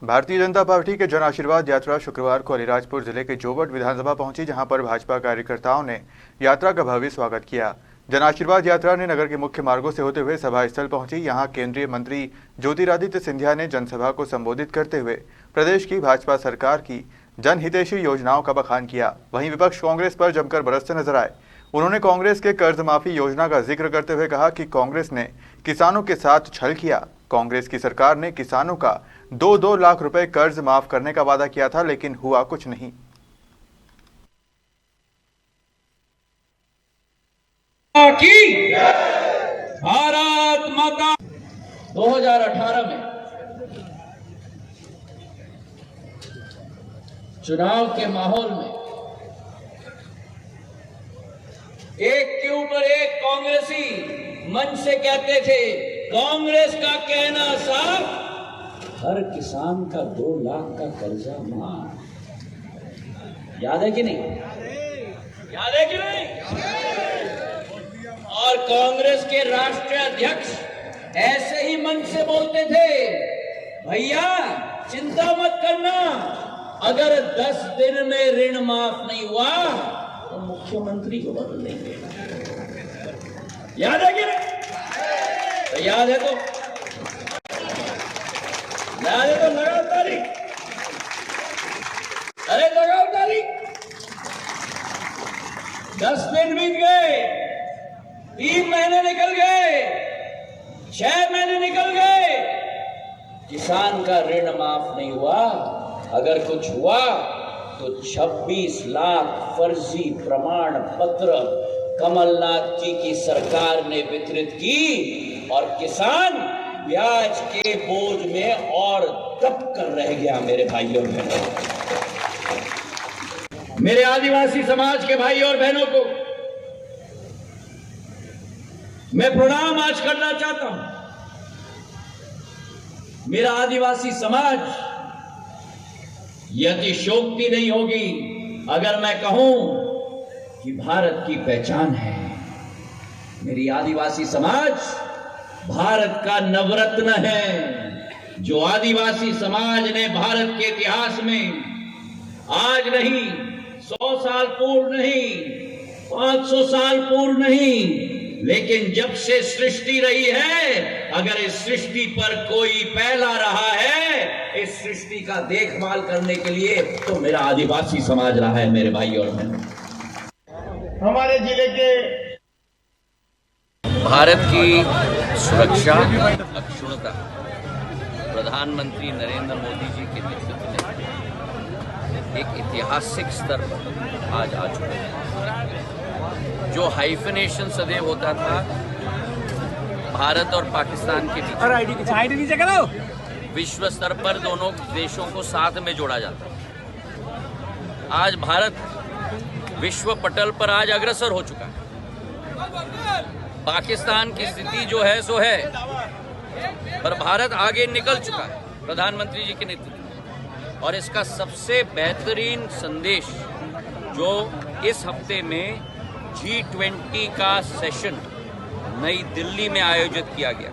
Bharatiya Janata party के जन आशीर्वाद यात्रा शुक्रवार को अलीराजपुर जिले के जोबट विधानसभा पहुंची, जहां पर भाजपा कार्यकर्ताओं ने यात्रा का भव्य स्वागत किया। जन आशीर्वाद यात्रा ने नगर के मुख्य मार्गों से होते हुए सभा स्थल पहुंची। यहां केंद्रीय मंत्री ज्योतिरादित्य सिंधिया ने जनसभा को संबोधित करते हुए प्रदेश की भाजपा सरकार की जनहितैषी योजनाओं का बखान किया। वहीं विपक्ष कांग्रेस पर जमकर बरसते नजर आए। उन्होंने कांग्रेस के कर्ज माफी योजना का जिक्र करते हुए कहा कि कांग्रेस ने किसानों के साथ छल किया। कांग्रेस की सरकार ने किसानों का 2-2 लाख रुपए कर्ज माफ करने का वादा किया था, लेकिन हुआ कुछ नहीं। भारत माता 2018 में चुनाव के माहौल में एक के ऊपर एक कांग्रेसी मंच से कहते थे, कांग्रेस का कहना साफ, हर किसान का 2 लाख का कर्जा माफ। याद है कि नहीं? याद है कि नहीं? और कांग्रेस के राष्ट्रीय अध्यक्ष ऐसे ही मंच से बोलते थे, भैया चिंता मत करना, अगर 10 दिन में ऋण माफ नहीं हुआ तो मुख्यमंत्री को बदल देंगे। याद है कि नहीं? तो याद है तो लगाओ तारीख। अरे लगाओ तारीख। 10 दिन बीत गए, 3 महीने निकल गए, 6 महीने निकल गए, किसान का ऋण माफ नहीं हुआ। अगर कुछ हुआ तो 26 लाख फर्जी प्रमाण पत्र कमलनाथ जी की सरकार ने वितरित की और किसान ब्याज के बोझ में और दब कर रह गया। मेरे भाइयों और बहनों, मेरे आदिवासी समाज के भाई और बहनों को मैं प्रणाम आज करना चाहता हूं। मेरा आदिवासी समाज, यह अतिशयोक्ति नहीं होगी अगर मैं कहूं कि भारत की पहचान है। मेरी आदिवासी समाज भारत का नवरत्न है। जो आदिवासी समाज ने भारत के इतिहास में आज नहीं, 100 साल पूर्व नहीं, 500 साल पूर्व नहीं, लेकिन जब से सृष्टि रही है, अगर इस सृष्टि पर कोई पहला रहा है इस सृष्टि का देखभाल करने के लिए, तो मेरा आदिवासी समाज रहा है। मेरे भाई और बहनों, हमारे जिले के भारत की सुरक्षा अक्षुण्णता प्रधानमंत्री नरेंद्र मोदी जी के नेतृत्व में एक ऐतिहासिक स्तर पर आज आ चुका है। जो हाइफिनेशन सदैव होता था भारत और पाकिस्तान के बीच, विश्व स्तर पर दोनों देशों को साथ में जोड़ा जाता है। आज भारत विश्व पटल पर आज अग्रसर हो चुका है। पाकिस्तान की स्थिति जो है सो है, पर भारत आगे निकल चुका है प्रधानमंत्री जी के नेतृत्व में। और इसका सबसे बेहतरीन संदेश जो इस हफ्ते में G20 का सेशन नई दिल्ली में आयोजित किया गया,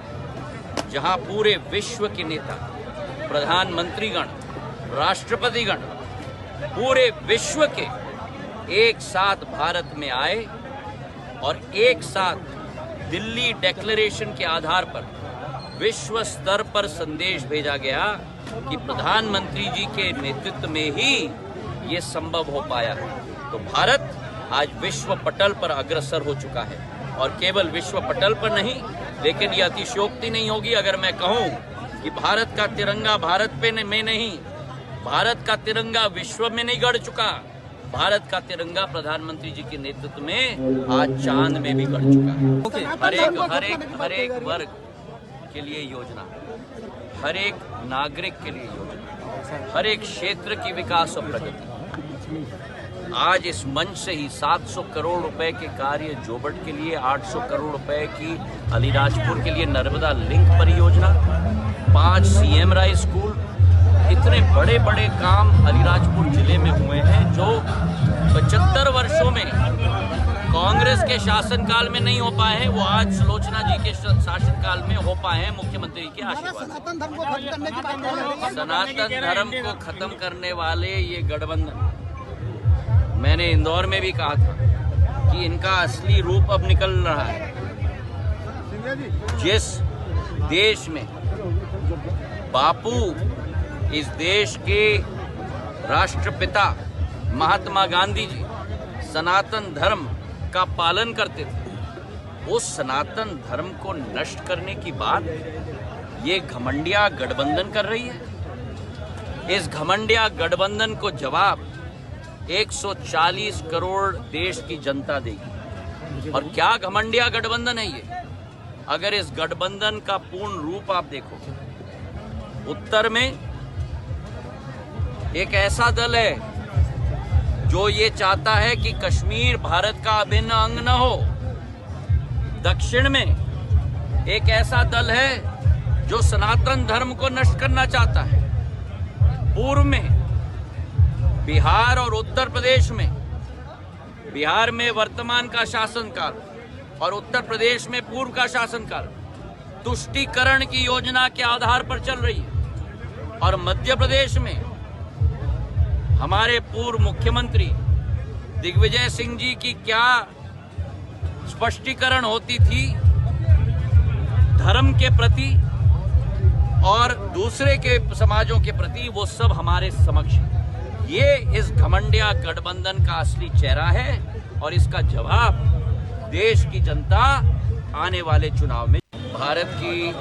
जहां पूरे विश्व के नेता, प्रधानमंत्रीगण, राष्ट्रपतिगण, पूरे विश्व के एक साथ भारत में आए और एक साथ दिल्ली डिक्लेरेशन के आधार पर विश्व स्तर पर संदेश भेजा गया कि प्रधानमंत्री जी के नेतृत्व में ही ये संभव हो पाया है। तो भारत आज विश्व पटल पर अग्रसर हो चुका है। और केवल विश्व पटल पर नहीं, लेकिन यह अतिशयोक्ति नहीं होगी अगर मैं कहूं कि भारत का तिरंगा भारत में नहीं, भारत का तिरंगा विश्व में नहीं गड़ चुका। भारत का तिरंगा प्रधानमंत्री जी के नेतृत्व में आज चांद में भी गड़ चुका है। हर एक वर्ग के लिए योजना, हर एक नागरिक के लिए योजना, हर एक क्षेत्र की विकास और प्रगति। आज इस मंच से ही 700 करोड़ रुपए के कार्य जोबट के लिए, 800 करोड़ रुपए की अलीराजपुर के लिए नर्मदा लिंक परियोजना, 5 CM राय स्कूल, इतने बड़े बड़े काम अलीराजपुर जिले में हुए हैं जो 75 वर्षों में कांग्रेस के शासनकाल में नहीं हो पाए हैं, वो आज सुलोचना जी के शासनकाल में हो पाए हैं मुख्यमंत्री के आशीर्वाद। सनातन धर्म को खत्म करने की बात कर रहे हैं। सनातन धर्म को खत्म करने वाले ये गठबंधन, मैंने इंदौर में भी कहा था कि इनका असली रूप अब निकल रहा है। जिस देश में बापू इस देश के राष्ट्रपिता महात्मा गांधी जी सनातन धर्म का पालन करते थे, उस सनातन धर्म को नष्ट करने की बात ये घमंडिया गठबंधन कर रही है। इस घमंडिया गठबंधन को जवाब 140 करोड़ देश की जनता देगी। और क्या घमंडिया गठबंधन है ये? अगर इस गठबंधन का पूर्ण रूप आप देखो, उत्तर में एक ऐसा दल है जो ये चाहता है कि कश्मीर भारत का अभिन्न अंग न हो। दक्षिण में एक ऐसा दल है जो सनातन धर्म को नष्ट करना चाहता है। पूर्व में बिहार और उत्तर प्रदेश में, बिहार में वर्तमान का शासनकाल और उत्तर प्रदेश में पूर्व का शासनकाल तुष्टीकरण की योजना के आधार पर चल रही है। और मध्य प्रदेश में हमारे पूर्व मुख्यमंत्री दिग्विजय सिंह जी की क्या स्पष्टीकरण होती थी धर्म के प्रति और दूसरे के समाजों के प्रति, वो सब हमारे समक्ष है। ये इस घमंडिया गठबंधन का असली चेहरा है और इसका जवाब देश की जनता आने वाले चुनाव में। भारत की